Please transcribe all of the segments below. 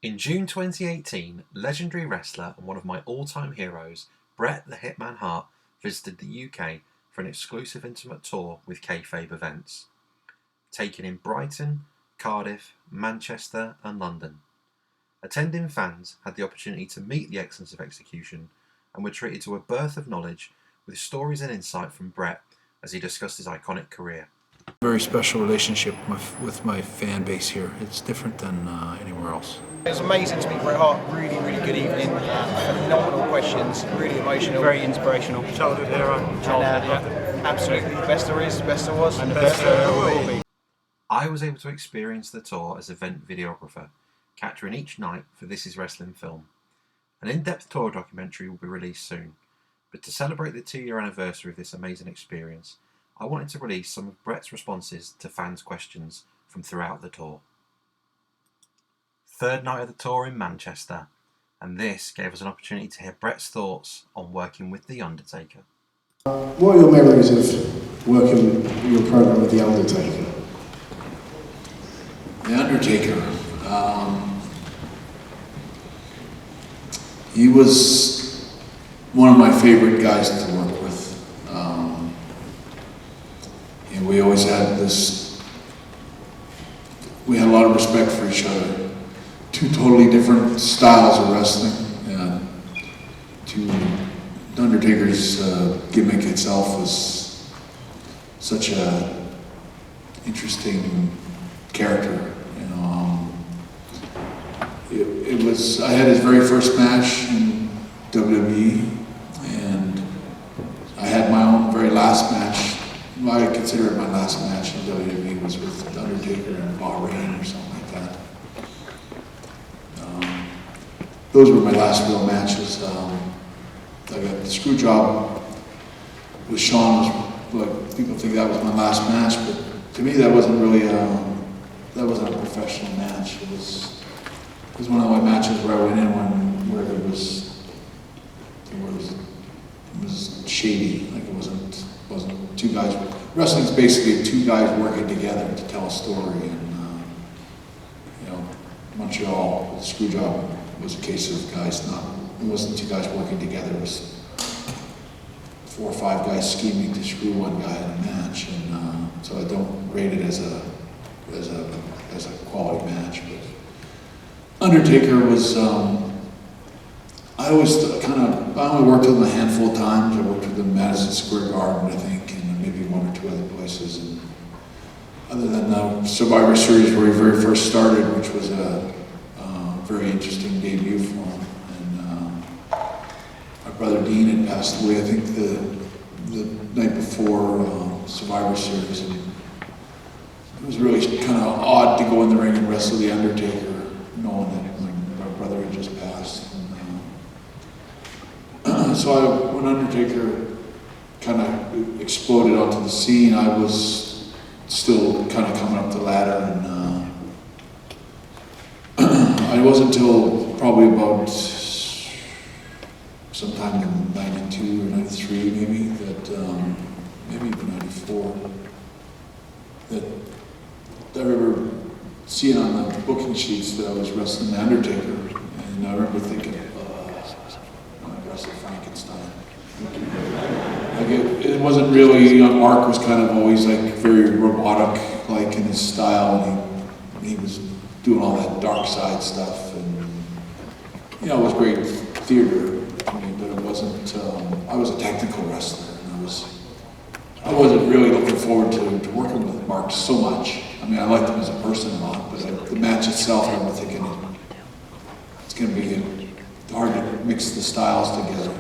In June 2018, legendary wrestler and one of my all-time heroes, Bret the Hitman Hart, visited the UK for an exclusive intimate tour with kayfabe events, taken in Brighton, Cardiff, Manchester and London. Attending fans had the opportunity to meet the excellence of execution and were treated to a birth of knowledge with stories and insight from Bret as he discussed his iconic career. Very special relationship with my fan base here. It's different than anywhere else. It was amazing to meet Bret Hart. Really, really good evening. Phenomenal questions. Really emotional. Very inspirational. Childhood hero. Absolutely. The best there is, the best there was, And the best there will be. I was able to experience the tour as event videographer, capturing each night for This Is Wrestling film. An in-depth tour documentary will be released soon, but to celebrate the 2-year anniversary of this amazing experience, I wanted to release some of Bret's responses to fans' questions from throughout the tour. Third night of the tour in Manchester, and this gave us an opportunity to hear Bret's thoughts on working with The Undertaker. What are your memories of working your program with The Undertaker? The Undertaker, he was one of my favorite guys to work with. And we always had we had a lot of respect for each other. Two totally different styles of wrestling. The Undertaker's gimmick itself was such a interesting character. I had his very first match in WWE, and I had my own very last match. I consider it my last match in WWE was with The Undertaker in Bahrain or something like that. Those were my last real matches. I got the screw job with Shawn. People think that was my last match, but to me that wasn't really that wasn't a professional match. It was one of my matches where I went in where it was shady. Like it wasn't two guys. Wrestling's basically two guys working together to tell a story. And Montreal, the screw job was a case of guys it wasn't two guys working together. It was 4 or 5 guys scheming to screw one guy in a match. And so I don't rate it as a quality match. But Undertaker was, I only worked with him a handful of times. I worked with him in Madison Square Garden, I think, and maybe 1 or 2 other places. And other than the Survivor Series where he very first started, which was a very interesting debut for him. And my brother Dean had passed away, I think, the night before Survivor Series. And it was really kind of odd to go in the ring and wrestle The Undertaker, knowing that my brother had just passed. And, when Undertaker kind of exploded onto the scene, I was still kind of coming up the ladder, and it wasn't until probably about sometime in 92 or 93 maybe, maybe even 94, that I remember seeing on the booking sheets that I was wrestling The Undertaker, and I remember thinking, I'm going to wrestle Frankenstein. Like it wasn't really, Mark was kind of always like very robotic, like in his style, and he was doing all that dark side stuff, and it was great theater, but it wasn't, I was a technical wrestler, and I wasn't really looking forward to working with Mark so much. I mean, I liked him as a person a lot, but the match itself, I remember thinking it's going to be hard to mix the styles together.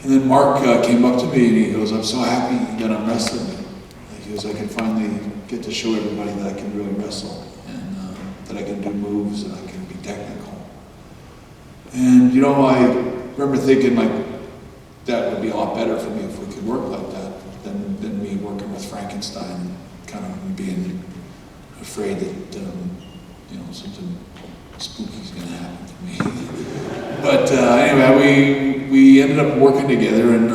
And then Mark came up to me and he goes, "I'm so happy that I'm wrestling." He goes, "I can finally get to show everybody that I can really wrestle, and that I can do moves and I can be technical." And I remember thinking like that would be a lot better for me if we could work like that than me working with Frankenstein and kind of being afraid that something spooky's going to happen to me. But anyway, we ended up working together, and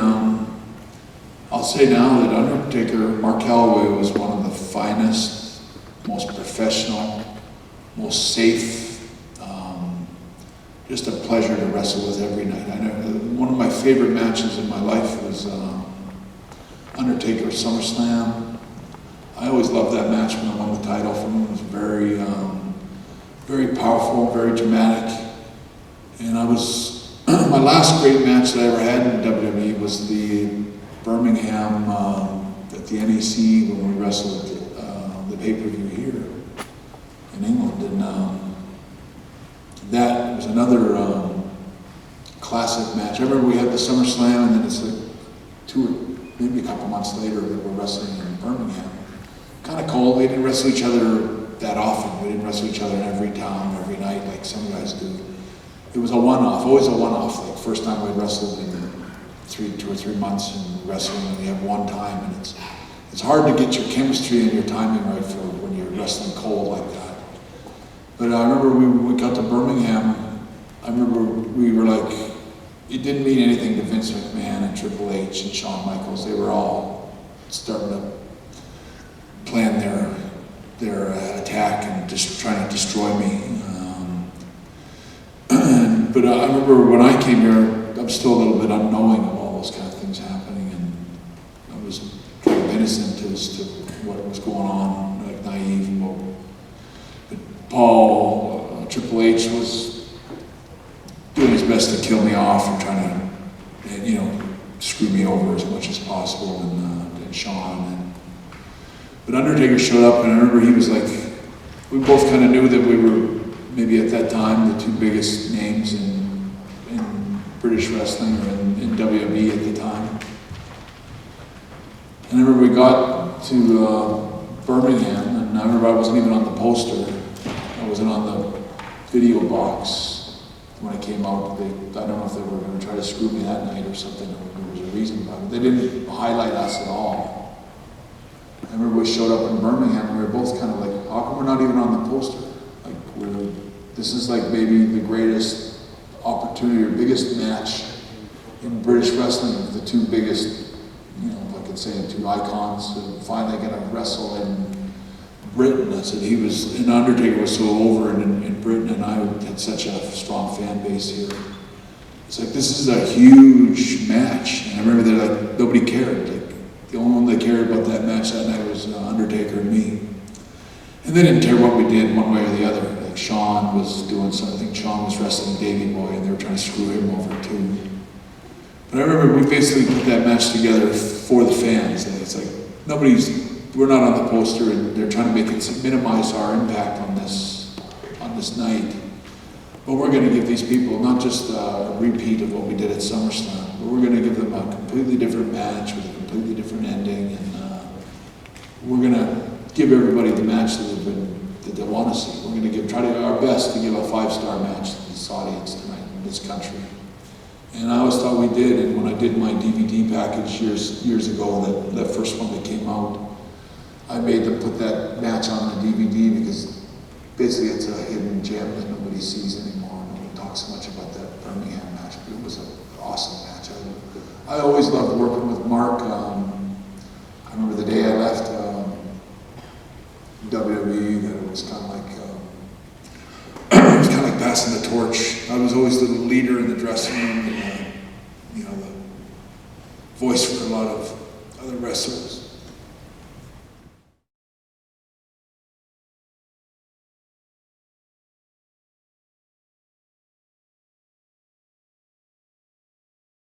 I'll say now that Undertaker, Mark Calloway, was one of the finest, most professional, most safe just a pleasure to wrestle with every night. I know one of my favorite matches in my life was Undertaker SummerSlam. I always loved that match when I won the title from him. It was very, very powerful, very dramatic. And I was, my last great match that I ever had in WWE was the Birmingham, at the NEC when we wrestled the pay-per-view here in England. And that was another classic match. I remember we had the SummerSlam, and then it's like maybe a couple months later that we're wrestling in Birmingham. Kind of cold. We didn't wrestle each other that often. We didn't wrestle each other in every town, every night like some guys do. It was a one-off, always a one-off. Like first time we wrestled in 2 or 3 months in wrestling, and we have one time, and it's hard to get your chemistry and your timing right for when you're wrestling cold like that. But I remember we got to Birmingham. I remember we were like, it didn't mean anything to Vince McMahon and Triple H and Shawn Michaels. They were all starting to plan their attack and just trying to destroy me. But I remember when I came here, I'm still a little bit unknowing of all those kind of things happening, and I was kind of innocent as to what was going on, like naive. But Paul, Triple H was doing his best to kill me off and trying to, screw me over as much as possible, and Shawn. But Undertaker showed up, and I remember he was like, we both kind of knew that we were maybe at that time the 2 biggest names in British wrestling, or in WWE at the time. And I remember we got to Birmingham, and I remember I wasn't even on the poster. I wasn't on the video box when I came out. I don't know if they were going to try to screw me that night or something, or there was a reason about it. They didn't highlight us at all. I remember we showed up in Birmingham, and we were both kind of like, how come we're not even on the poster? Like, this is like maybe the greatest opportunity or biggest match in British wrestling of the 2 biggest, if I could say 2 icons, finally going to wrestle in Britain. I said and Undertaker was so over in Britain, and I had such a strong fan base here. It's like, this is a huge match. And I remember they're like, nobody cared. Like, the only one that cared about that match that night was Undertaker and me. And they didn't care what we did one way or the other. Like Shawn was doing something. I think Shawn was wrestling Davey Boy, and they were trying to screw him over too. But I remember we basically put that match together for the fans. And it's like, we're not on the poster, and they're trying to minimize our impact on this night. But we're going to give these people not just a repeat of what we did at SummerSlam, but we're going to give them a completely different match with a completely different ending, and we're going to give everybody the match that they want to see. We're going to try our best to give a 5-star match to this audience tonight in this country. And I always thought we did, and when I did my DVD package years ago, that first one that came out, I made them put that match on the DVD because basically it's a hidden gem that nobody sees anymore. Nobody talks so much about that Birmingham match, but it was an awesome match. I always loved working with Mark. I remember the day I left WWE, that it was kind of like passing the torch. I was always the leader in the dressing room, and the voice for a lot of other wrestlers.